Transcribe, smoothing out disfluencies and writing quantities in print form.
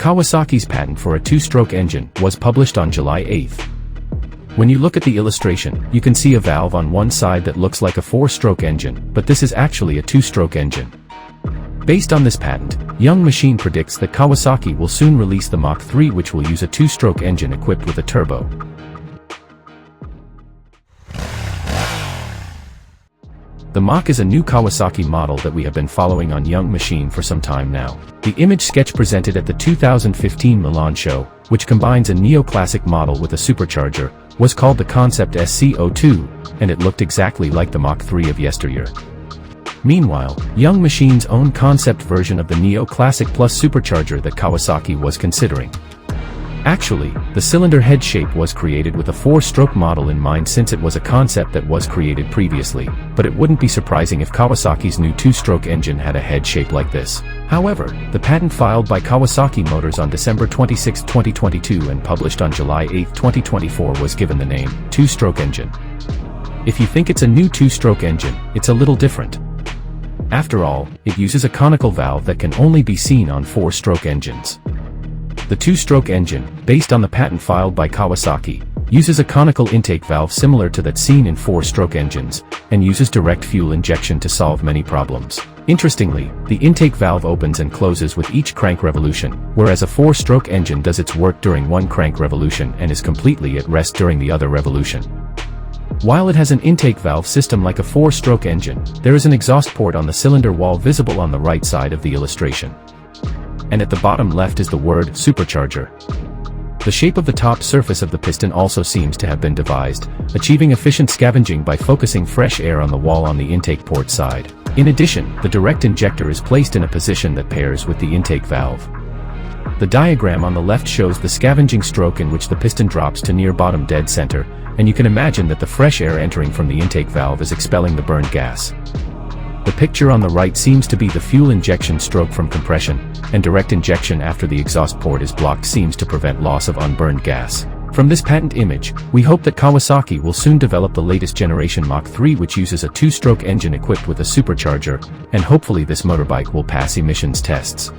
Kawasaki's patent for a two-stroke engine was published on July 8. When you look at the illustration, you can see a valve on one side that looks like a four-stroke engine, but this is actually a two-stroke engine. Based on this patent, Young Machine predicts that Kawasaki will soon release the Mach III, which will use a two-stroke engine equipped with a turbo. The Mach is a new Kawasaki model that we have been following on Young Machine for some time now. The image sketch presented at the 2015 Milan show, which combines a Neo Classic model with a supercharger, was called the Concept SC02, and it looked exactly like the Mach III of yesteryear. Meanwhile, Young Machine's own concept version of the Neo Classic Plus supercharger that Kawasaki was considering. Actually, the cylinder head shape was created with a four-stroke model in mind, since it was a concept that was created previously, but it wouldn't be surprising if Kawasaki's new two-stroke engine had a head shape like this. However, the patent filed by Kawasaki Motors on December 26, 2022 and published on July 8, 2024 was given the name two-stroke engine. If you think it's a new two-stroke engine, it's a little different. After all, it uses a conical valve that can only be seen on four-stroke engines. The two-stroke engine, based on the patent filed by Kawasaki, uses a conical intake valve similar to that seen in four-stroke engines, and uses direct fuel injection to solve many problems. Interestingly, the intake valve opens and closes with each crank revolution, whereas a four-stroke engine does its work during one crank revolution and is completely at rest during the other revolution. While it has an intake valve system like a four-stroke engine, there is an exhaust port on the cylinder wall visible on the right side of the illustration. And at the bottom left is the word supercharger. The shape of the top surface of the piston also seems to have been devised, achieving efficient scavenging by focusing fresh air on the wall on the intake port side. In addition, the direct injector is placed in a position that pairs with the intake valve. The diagram on the left shows the scavenging stroke in which the piston drops to near bottom dead center, and you can imagine that the fresh air entering from the intake valve is expelling the burned gas. The picture on the right seems to be the fuel injection stroke from compression, and direct injection after the exhaust port is blocked seems to prevent loss of unburned gas. From this patent image, we hope that Kawasaki will soon develop the latest generation Mach III, which uses a two-stroke engine equipped with a supercharger, and hopefully this motorbike will pass emissions tests.